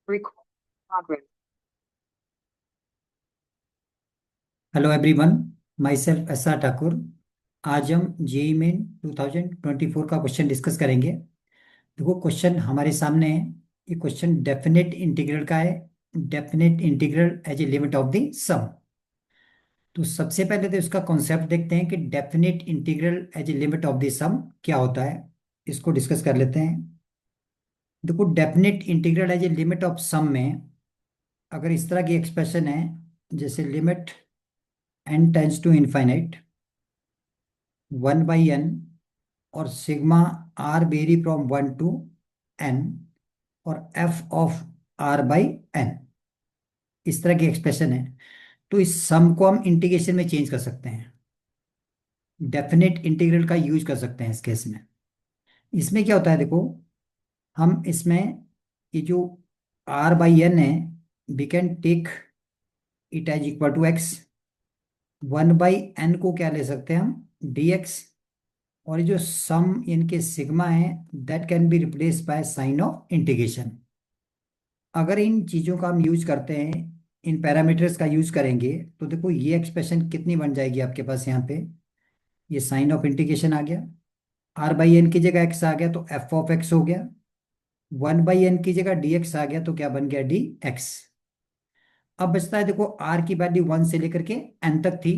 Record progress. Hello everyone. My self S R Thakur. आज हम JEE main 2024 का question discuss करेंगे। देखो, क्वेश्चन हमारे सामने है। ये क्वेश्चन डेफिनेट इंटीग्रल का है। Definite integral as a limit of the sum. तो सबसे पहले तो इसका कॉन्सेप्ट देखते हैं कि definite integral as a limit of the sum क्या होता है। इसको डिस्कस कर लेते हैं। देखो, definite integral as a limit of sum में अगर इस तरह की एक्सप्रेशन है, जैसे limit n tends to infinite 1/n और sigma r vary from 1 to n और एफ ऑफ r/n, इस तरह की एक्सप्रेशन है। तो इस सम को हम इंटीग्रेशन में चेंज कर सकते हैं। डेफिनेट इंटीग्रल का यूज कर सकते हैं इस केस में। इसमें क्या होता है, देखो, हम इसमें ये जो r/n है, we can take it as equal to x। 1/n को क्या ले सकते हैं हम, dx। और ये जो सम इनके सिग्मा है, that can be replaced by sign of integration. अगर इन चीजों का हम यूज करते हैं, इन पैरामीटर्स का यूज करेंगे, तो देखो ये एक्सप्रेशन कितनी बन जाएगी आपके पास यहाँ पे। ये साइन ऑफ इंटीग्रेशन आ गया। r/n की जगह x आ गया तो एफ ऑफ x हो गया। 1/n की जगह dx आ गया तो क्या बन गया, dx। अब बचता है, देखो r की वैल्यू 1 से लेकर के n तक थी।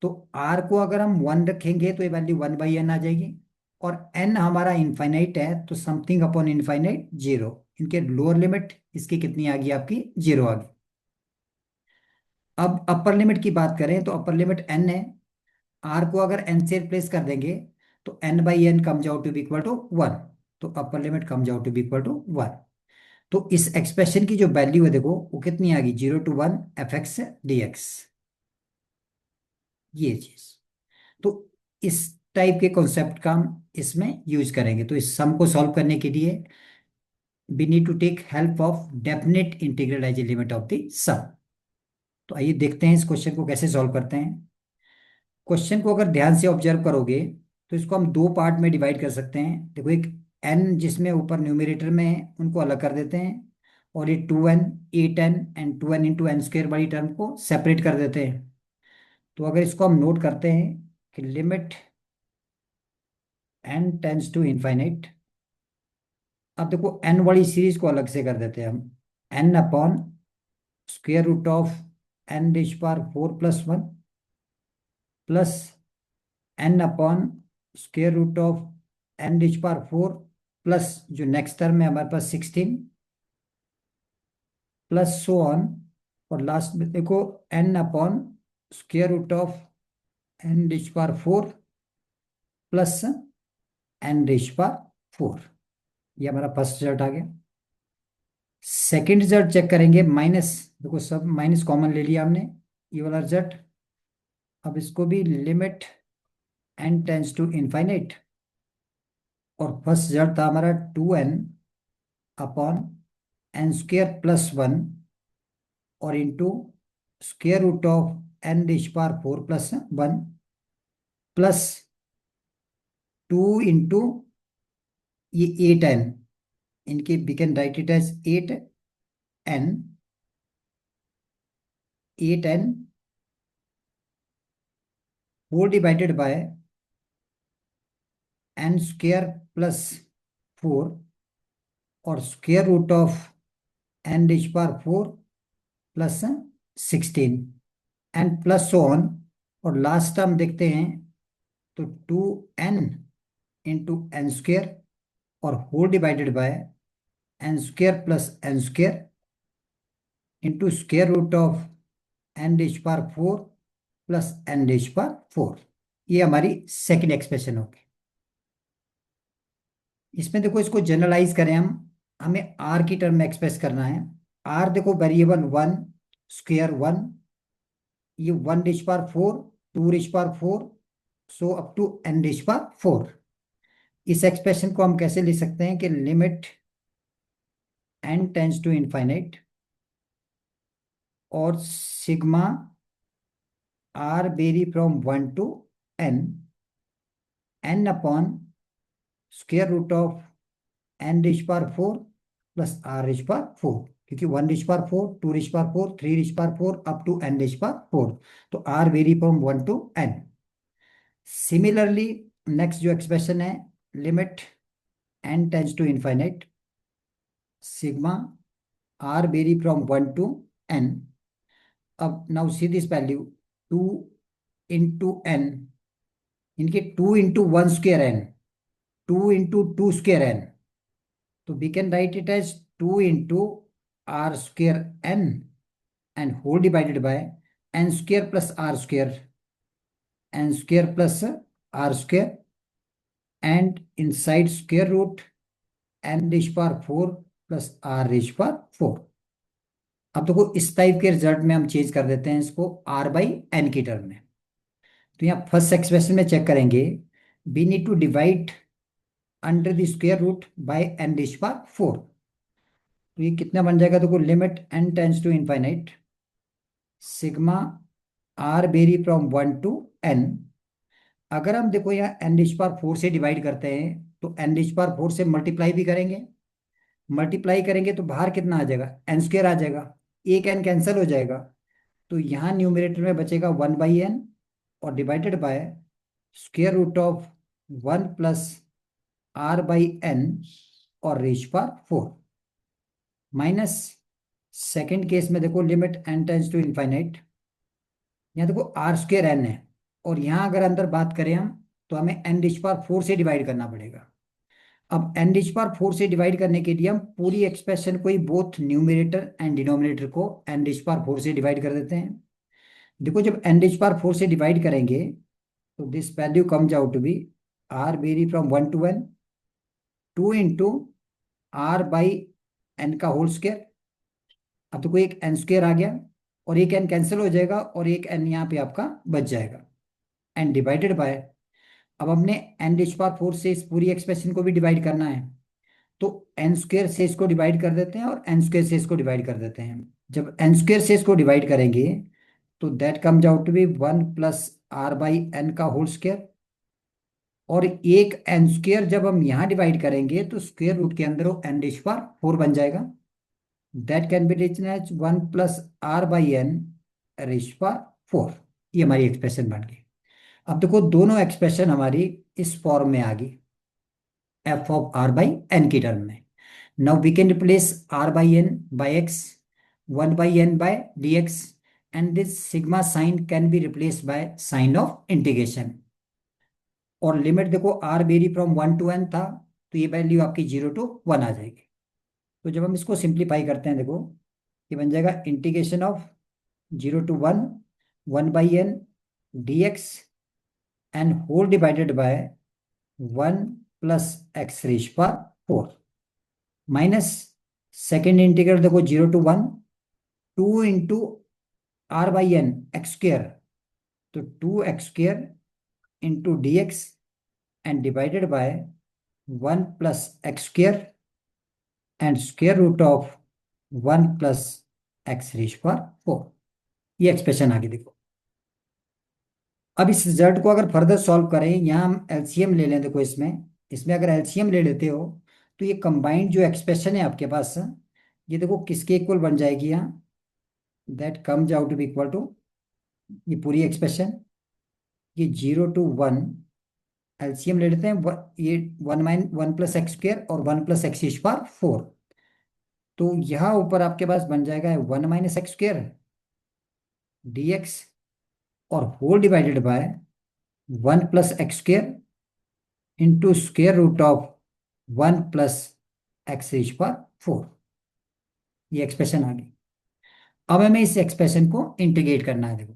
तो r को अगर हम 1 रखेंगे तो ये वैल्यू 1/n आ जाएगी। और n हमारा इनफाइनाइट है तो समथिंग अपॉन इनफाइनाइट 0। इनके लोअर लिमिट इसकी कितनी आ गई आपकी, 0 आ गई। अब अपर लिमिट की बात करें तो अपर लिमिट n है। r को अगर n से रिप्लेस कर देंगे तो n/n comes out to be equal to 1। तो upper limit comes out to be equal to 1। तो इस एक्सप्रेशन की जो वैल्यू है, देखो वो कितनी आ गई, 0 to 1 f(x)(dx). ये चीज। तो इस टाइप के कॉन्सेप्ट का हम इसमें यूज करेंगे। तो इस सम को सॉल्व करने के लिए we need to take help of definite integral as a limit of the sum. तो आइए देखते हैं इस क्वेश्चन को कैसे सॉल्व करते हैं। क्वेश्चन को अगर ध्यान से ऑब्जर्व करोगे तो इसको हम दो पार्ट में डिवाइड कर सकते हैं। देखो, एक n जिसमें ऊपर न्यूमरेटर में है उनको अलग कर देते हैं, और ये 2n 8n and 2n into n² वाली टर्म को सेपरेट कर देते हैं। तो अगर इसको हम नोट करते हैं कि limit n tends to infinite. अब देखो n वाली सीरीज को अलग से कर देते हैं हम। n/(4+1) प्लस n/((n)⁴ प्लस जो नेक्स्ट टर्म है हमारे पास 16 प्लस सो ऑन। और लास्ट में देखो n/((n)⁴ प्लस n⁴। ये हमारा फर्स्ट रिजल्ट आ गया। सेकंड रिजल्ट चेक करेंगे, माइनस। देखो सब माइनस कॉमन ले लिया हमने, ये वाला रिजल्ट। अब इसको भी limit n tends to infinite, और फर्स्ट रिजल्ट था हमारा 2n/(n²+1) और इंटू n⁴ प्लस 1 प्लस 2 ये 8n। इनके we can write it as 8n whole divided by n²+4 और n⁴ plus 16 and plus on. और लास्ट टर्म देखते हैं तो 2n into n² और whole divided by n²+n² into n⁴ plus n⁴ ये हमारी सेकेंड एक्सप्रेशन होगी। इसमें देखो, इसको जनरलाइज करें हम, हमें आर की टर्म में एक्सप्रेस करना है। आर देखो, वेरिएबल 1, ये 1⁴ 2⁴ सो अप टू n⁴। इस एक्सप्रेशन को हम कैसे लिख सकते हैं कि limit n tends to infinite और sigma r vary from 1 to n, n upon n⁴ plus r raise power 4, क्योंकि 1 raise power 4, 2 raise power 4, 3 raise power 4 up to n raise power 4। तो r vary from 1 to n। Similarly next जो expression है, limit n tends to infinite sigma r vary from 1 to n। अब now see this value, 2 into n, इनके 2 into 1 square n, 2 into 2 square n। तो we can write it as 2 into r square n and whole divided by n square plus r square, n square plus r square, and inside square root n raised power 4 plus r raised power 4। अब देखो इस type के result में हम change कर देते हैं इसको r बाई एन की टर्म में। तो यहाँ फर्स्ट एक्सप्रेशन में चेक करेंगे, we need to divide under the square root by n raise power 4। तो ये कितना बन जाएगा, देखो limit n tends to infinite sigma r vary from 1 to n। अगर हम देखो यहाँ एन रिच पावर 4 से डिवाइड करते हैं तो एन रिच पावर 4 से मल्टीप्लाई भी करेंगे, मल्टीप्लाई करेंगे तो बाहर कितना आ जाएगा, एन स्क्वायर आ जाएगा, एक एन कैंसिल हो जाएगा। तो यहाँ न्यूमरेटर में बचेगा 1/n और divided by square root of 1 plus r/n और raise power 4 minus second case में देखो limit n tends to infinite, यहाँ देखो आर स्क्वायर एन है और यहाँ अगर अंदर बात करें हम तो हमें एन रिच पावर 4 से डिवाइड करना पड़ेगा। अब एन रिच पावर 4 से डिवाइड करने के लिए हम पूरी एक्सप्रेशन को ही बोथ न्यूमरेटर एंड डिनोमिनेटर को एन रिच पावर 4 से डिवाइड कर देते हैं। देखो जब एन रिच पावर 4 से डिवाइड करेंगे तो this value comes out to be r vary from 1 to n, 2 into r/n का होल स्क्वायर। अब तो कोई एक एन स्क्वायर आ गया और एक एन कैंसिल हो जाएगा और एक एन यहाँ पे आपका बच जाएगा, एंड डिवाइडेड बाय, अब हमने एन रिच पावर 4 से इस पूरी एक्सप्रेशन को भी डिवाइड करना है तो एन स्क्वायर से इसको डिवाइड कर देते हैं और एन स्क्वायर से इसको डिवाइड कर देते हैं। जब एन स्क्वायर से इसको डिवाइड करेंगे तो that comes out to be 1 plus r/n का होल स्क्वायर, और एक एन स्क्वायर जब हम यहाँ डिवाइड करेंगे तो स्क्वायर रूट के अंदर वो एन रिच पावर 4 बन जाएगा। That can be written as 1 plus r/n raise power 4। ये हमारी एक्सप्रेशन बन गई। अब देखो दोनों एक्सप्रेशन हमारी इस फॉर्म में आ गई F of r by n की टर्म में। Now we can replace r by n by x, 1/n by dx, and this sigma sign can be replaced by sign of integration. और limit देखो r vary from 1 to n था तो ये value आपकी 0 to 1 आ जाएगी। तो जब हम इसको सिंप्लीफाई करते हैं देखो ये बन जाएगा integration of 0 to 1 1/n dx and whole divided by 1 plus x raise power 4 minus second integral देखो 0 to 1, 2 into r/n x square, तो 2x² into dx and divided by 1 plus x² and square root of 1 plus x raise power 4। ये expression आगे देखो। अब इस result को अगर further solve करें, यहाँ हम एलसीएम ले लें, देखो इसमें इसमें अगर एलसीएम ले लेते हो तो ये कंबाइंड जो एक्सप्रेशन है आपके पास, ये देखो किसके इक्वल बन जाएगी यहाँ, that comes out to be equal to ये पूरी एक्सप्रेशन, ये 0 to 1 एलसीएम ले लेते हैं ये 1 प्लस x² और 1 प्लस x रेज पावर 4। तो यहाँ ऊपर आपके पास बन जाएगा 1 - x² dx और whole divided by 1 plus x² square root of 1 plus x raise power 4। ये एक्सप्रेशन आ गई। अब हमें इस एक्सप्रेशन को इंटीग्रेट करना है। देखो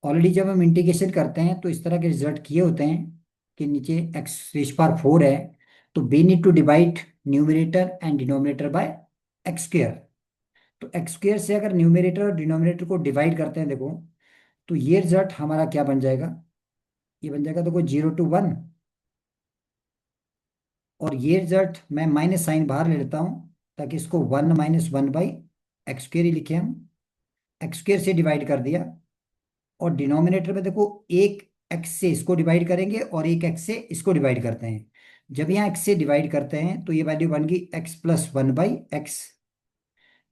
ऑलरेडी जब हम इंटीग्रेशन करते हैं तो इस तरह के रिजल्ट किए होते हैं कि नीचे x रेज पावर 4 है तो we need to divide numerator and denominator by x²। तो x² से अगर न्यूमरेटर और डिनोमिनेटर को डिवाइड करते हैं देखो तो ये रिजल्ट हमारा क्या बन जाएगा, ये बन जाएगा देखो 0 to 1, और ये रिजल्ट मैं माइनस साइन बाहर ले लेता हूँ ताकि इसको 1 - 1/x² ही लिखे हम, x² से डिवाइड कर दिया और डिनोमिनेटर में देखो एक x से इसको डिवाइड करेंगे और एक x से इसको डिवाइड करते हैं जब यहाँ x से डिवाइड करते हैं तो ये वैल्यू बन गई x+1/x।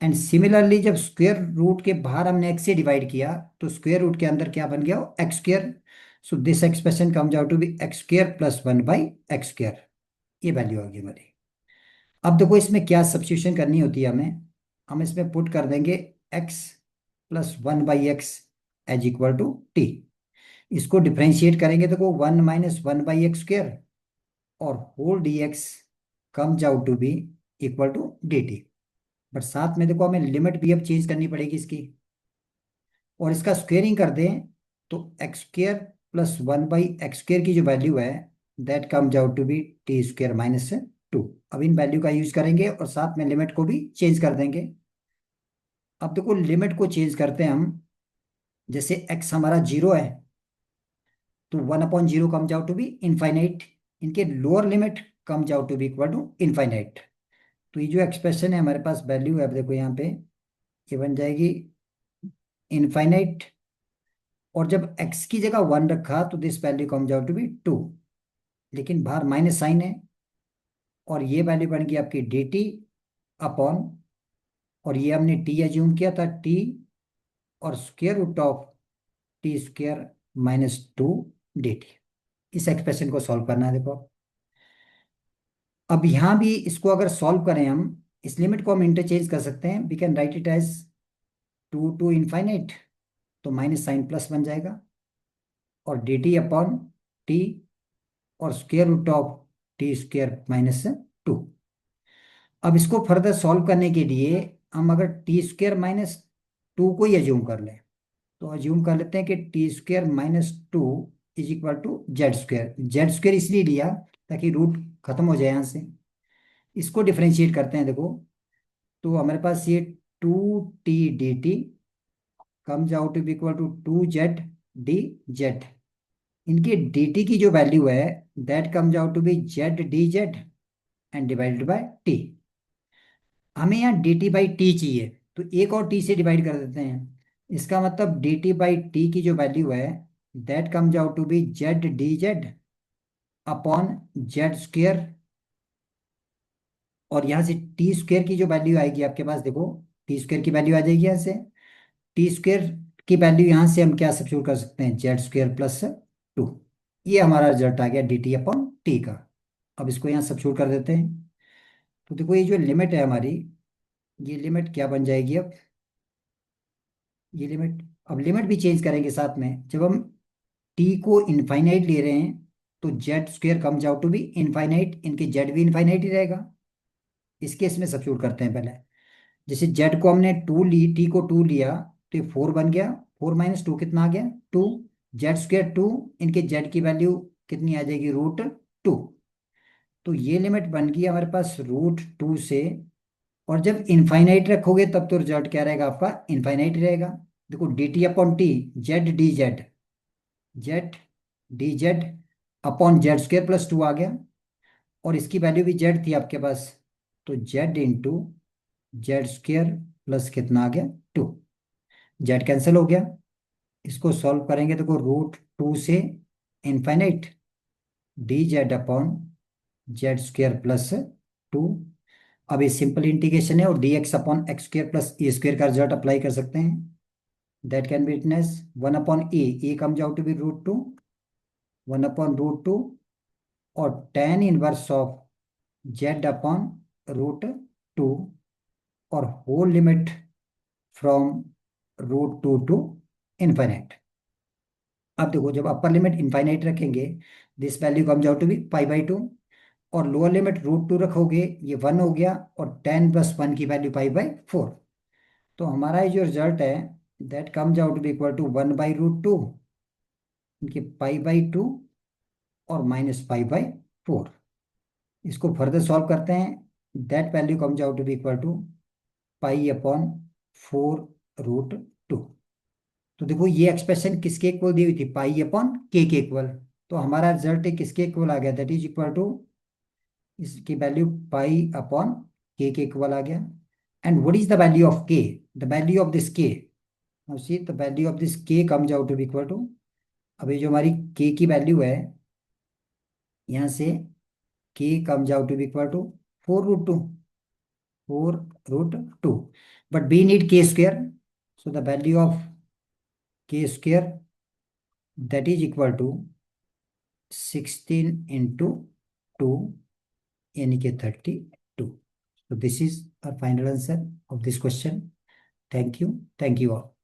एंड सिमिलरली जब स्क्वायर रूट के बाहर हमने x से डिवाइड किया तो स्क्वायर रूट के अंदर क्या बन गया, x²। So this expression comes out to be x² + 1/x²। ये वैल्यू आ गई हमारी। अब देखो इसमें क्या सब्स्टिट्यूशन करनी होती है हमें। हम इसमें पुट कर देंगे x+1/x as equal to t. इसको डिफ्रेंशिएट करेंगे तो 1 - 1/x² और whole dx comes out to be equal to dt। But साथ में देखो हमें लिमिट भी अब चेंज करनी पड़ेगी इसकी, और इसका स्क्वेयरिंग कर दें तो x² + 1/x² की जो वैल्यू है that comes out to be t² - 2। अब इन वैल्यू का यूज करेंगे और साथ में लिमिट को भी चेंज कर देंगे। अब देखो लिमिट को चेंज करते हैं हम। जैसे x हमारा 0 है तो 1/0 comes out to be infinite. इनके lower limit comes out to be equal to infinite. तो ये जो एक्सप्रेशन है हमारे पास वैल्यू है, अब देखो यहाँ पे ये बन जाएगी इनफाइनाइट। और जब x की जगह 1 रखा तो this value comes out to be 2, लेकिन बाहर माइनस साइन है। और ये वैल्यू बन गई आपकी dt अपॉन, और ये हमने t एज्यूम किया था t, और square root of t² - 2 dt। इस एक्सप्रेशन को सॉल्व करना है देखो। अब यहां भी इसको अगर सॉल्व करें हम, इस लिमिट को हम इंटरचेंज कर सकते हैं। We can write it as 2 to ∞, तो माइनस साइन प्लस बन जाएगा, और dt अपॉन टी, और स्क्वायर रूट ऑफ t²-2। अब इसको फर्दर सॉल्व करने के लिए हम अगर t² - 2 को ही एज्यूम कर लें, तो एज्यूम कर लेते हैं कि t² - 2 is equal to z²। z² इसलिए लिया ताकि रूट खत्म हो जाए यहाँ से। इसको डिफरेंशिएट करते हैं देखो, तो हमारे पास ये 2t dt comes out to be equal to 2z dz। इनके dt की जो वैल्यू है that comes out to be z dz and divided by t। हमें यहाँ dt/t चाहिए, तो एक और t से डिवाइड कर देते हैं। इसका मतलब dt/t की जो वैल्यू है that comes out to be z dz upon z²। और यहाँ से t² की जो वैल्यू आएगी आपके पास देखो, t² की वैल्यू आ जाएगी यहाँ से। t² की वैल्यू यहाँ से हम क्या सब्स्टिट्यूट कर सकते हैं, z² + 2। ये हमारा रिजल्ट आ गया dt/t का। अब इसको यहाँ सब्स्टिट्यूट कर देते हैं। तो देखो ये जो लिमिट है हमारी, ये लिमिट क्या बन जाएगी अब, ये लिमिट, अब लिमिट भी चेंज करेंगे साथ में। जब हम t को इनफाइनाइट ले रहे हैं तो z² comes out to be infinite, इनके z भी इनफाइनाइट ही रहेगा। इस केस में सब्स्टिट्यूट करते हैं पहले। जैसे z को हमने 2 ली, t को 2 लिया तो ये 4 बन गया। 4 - 2 कितना आ गया, 2। z², 2, इनके z की वैल्यू कितनी आ जाएगी, √2। तो ये लिमिट बन गई हमारे पास √2 से। और जब इनफाइनाइट रखोगे तब तो रिजल्ट क्या रहेगा आपका, इनफाइनाइट रहेगा। देखो dt/t z dz, z dz upon z²+2 आ गया, और इसकी वैल्यू भी z थी आपके पास, तो z इंटू z² प्लस कितना आ गया, 2। z कैंसिल हो गया। इसको सॉल्व करेंगे तो √2 से इनफाइनाइट dz अपॉन z²+2। अब ये सिंपल इंटीग्रेशन है, और dx/x² + a² का रिजल्ट अप्लाई कर सकते हैं। That can be written as 1/a comes out to be √2, 1/√2, और tan inverse of z upon √2, और whole limit from √2 to infinite. अब देखो जब अपर लिमिट इनफाइनाइट रखेंगे this value comes out to be π/2, और लोअर लिमिट √2 रखोगे ये 1 हो गया, और tan + 1 की वैल्यू π/4। तो हमारा ये जो रिजल्ट है that comes out to be equal to 1/√2 इनके π/2 और -π/4। इसको फर्दर सॉल्व करते हैं। That value comes out to be equal to π/4√2। तो देखो ये एक्सप्रेशन किसके इक्वल दी हुई थी, π/k के इक्वल। तो हमारा रिजल्ट किसके इक्वल आ गया, दैट इज इक्वल टू, इसकी वैल्यू π/k के इक्वल आ गया। And what is the value of k, the value of this k, now see the value of this k comes out to be equal to, अब ये जो हमारी k की value है यहाँ से k comes out to be equal to 4 root 2. 4 root 2. But we need k square. So the value of k square, that is equal to 16 into 2, यानी कि 32. So this is our final answer of this question. Thank you. Thank you all.